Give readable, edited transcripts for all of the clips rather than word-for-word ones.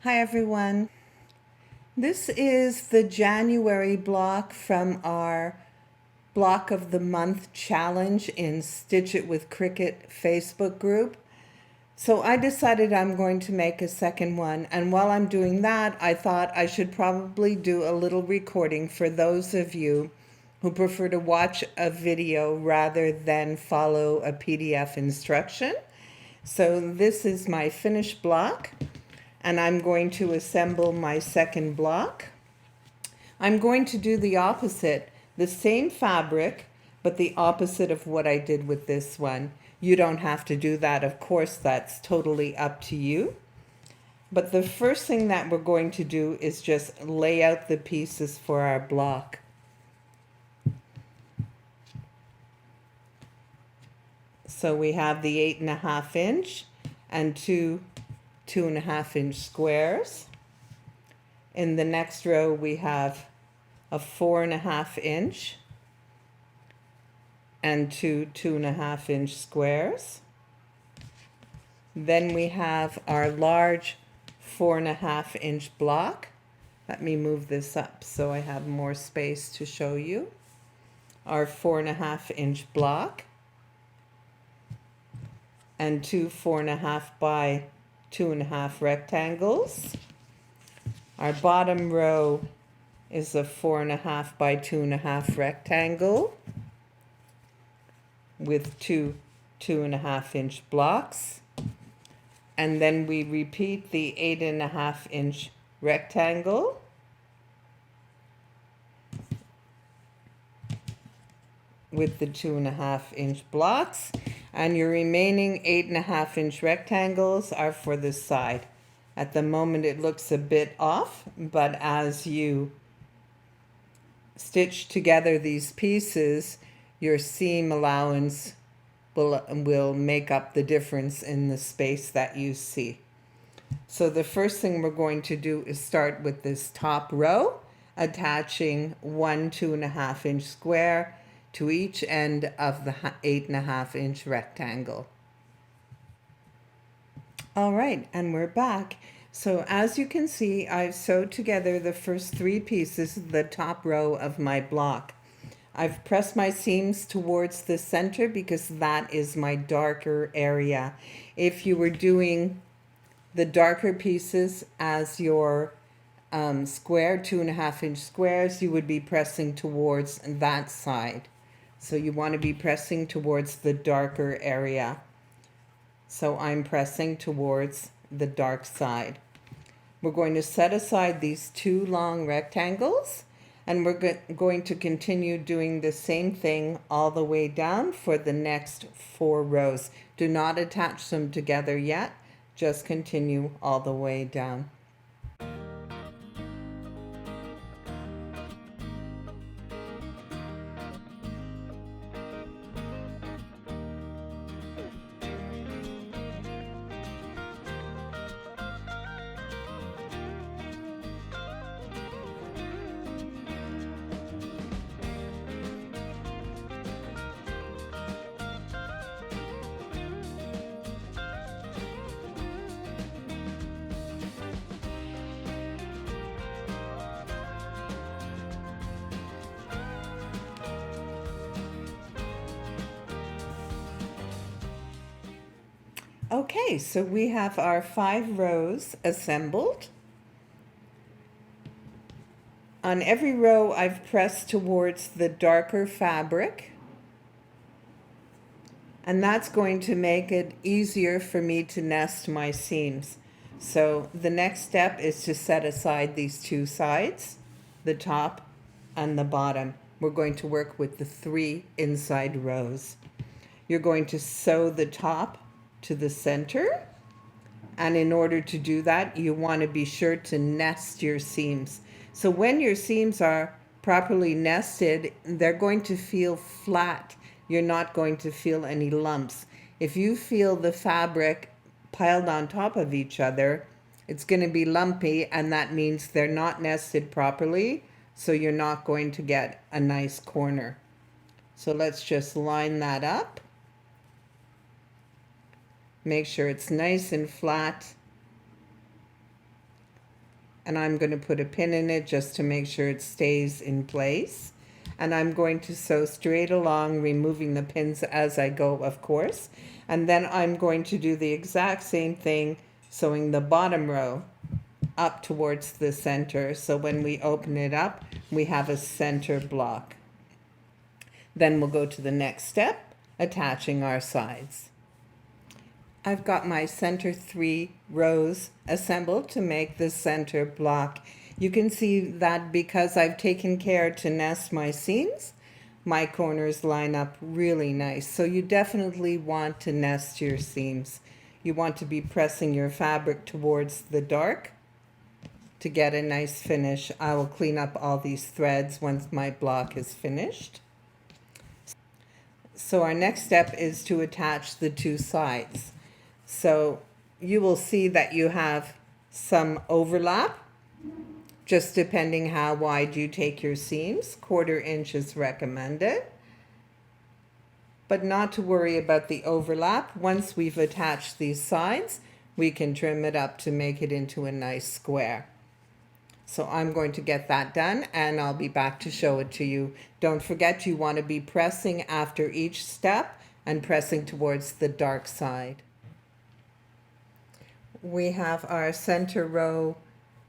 Hi everyone. This is the January block from our Block of the Month challenge in Stitch It with Cricut Facebook group. So I decided I'm going to make a second one, and while I'm doing that, I thought I should probably do a little recording for those of you who prefer to watch a video rather than follow a PDF instruction. So this is my finished block, and I'm going to assemble my second block. I'm going to do the opposite, the same fabric, but the opposite of what I did with this one. You don't have to do that, of course, that's totally up to you. But the first thing that we're going to do is just lay out the pieces for our block. So we have the 8.5 inch and two 2.5 inch squares. In the next row, we have a 4.5 inch and two 2.5 inch squares. Then we have our large 4.5 inch block. Let me move this up so I have more space to show you. Our 4.5 inch block and two 4.5 by 2.5 rectangles. Our bottom row is a 4.5 by 2.5 rectangle with two 2.5 inch blocks. And then we repeat the 8.5 inch rectangle with the 2.5 inch blocks, and your remaining 8.5 inch rectangles are for the side. At the moment it looks a bit off, but as you stitch together these pieces, your seam allowance will make up the difference in the space that you see. So the first thing we're going to do is start with this top row, attaching one 2.5 inch square to each end of the 8.5 inch rectangle. All right, and we're back. So as you can see, I've sewed together the first three pieces of the top row of my block. I've pressed my seams towards the center because that is my darker area. If you were doing the darker pieces as your square, 2.5 inch squares, you would be pressing towards that side. So you want to be pressing towards the darker area. So I'm pressing towards the dark side. We're going to set aside these two long rectangles, and we're going to continue doing the same thing all the way down for the next 4 rows. Do not attach them together yet, just continue all the way down. Okay, so we have our 5 rows assembled. On every row, I've pressed towards the darker fabric, and that's going to make it easier for me to nest my seams. So the next step is to set aside these two sides, the top and the bottom. We're going to work with the 3 inside rows. You're going to sew the top to the center, and in order to do that, you want to be sure to nest your seams. So when your seams are properly nested, they're going to feel flat. You're not going to feel any lumps. If you feel the fabric piled on top of each other, it's going to be lumpy, and that means they're not nested properly, so you're not going to get a nice corner. So let's just line that up. Make sure it's nice and flat. and I'm going to put a pin in it just to make sure it stays in place. And I'm going to sew straight along, removing the pins as I go, of course. And then I'm going to do the exact same thing, sewing the bottom row up towards the center. So when we open it up, we have a center block. Then we'll go to the next step, attaching our sides. I've got my center 3 rows assembled to make the center block. You can see that because I've taken care to nest my seams, my corners line up really nice. So you definitely want to nest your seams. You want to be pressing your fabric towards the dark to get a nice finish. I will clean up all these threads once my block is finished. So our next step is to attach the 2 sides. So you will see that you have some overlap, just depending how wide you take your seams. 1/4 inch is recommended. But not to worry about the overlap. Once we've attached these sides, we can trim it up to make it into a nice square. So I'm going to get that done and I'll be back to show it to you. Don't forget, you want to be pressing after each step and pressing towards the dark side. We have our center row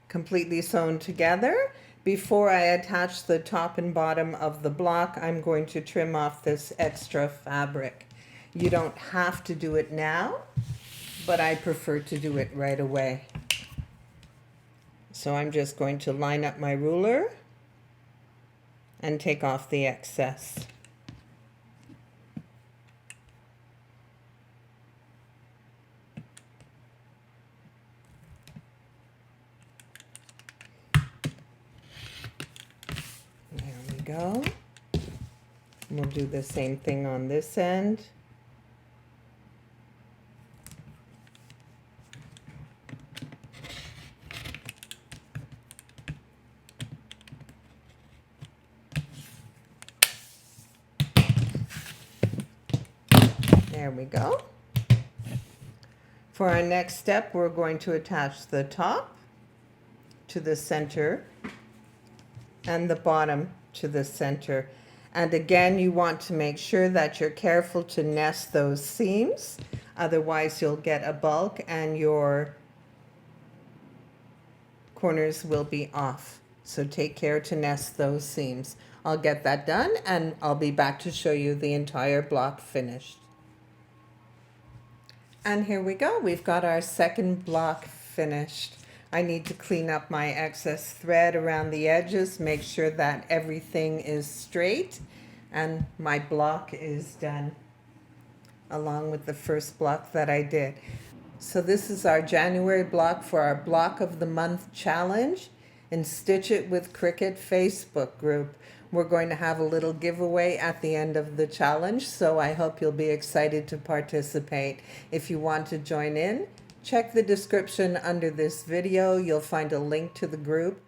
completely sewn together. Before I attach the top and bottom of the block, I'm going to trim off this extra fabric. You don't have to do it now, but I prefer to do it right away. So I'm just going to line up my ruler and take off the excess. There we go. We'll do the same thing on this end. There we go. For our next step, we're going to attach the top to the center and the bottom to the center. And again, you want to make sure that you're careful to nest those seams. Otherwise, you'll get a bulk and your corners will be off. So take care to nest those seams. I'll get that done and I'll be back to show you the entire block finished. And here we go. We've got our second block finished. I need to clean up my excess thread around the edges, make sure that everything is straight, and my block is done along with the first block that I did. So this is our January block for our Block of the Month challenge in Stitch It with Cricut Facebook group. We're going to have a little giveaway at the end of the challenge, so I hope you'll be excited to participate. If you want to join in, check the description under this video. You'll find a link to the group.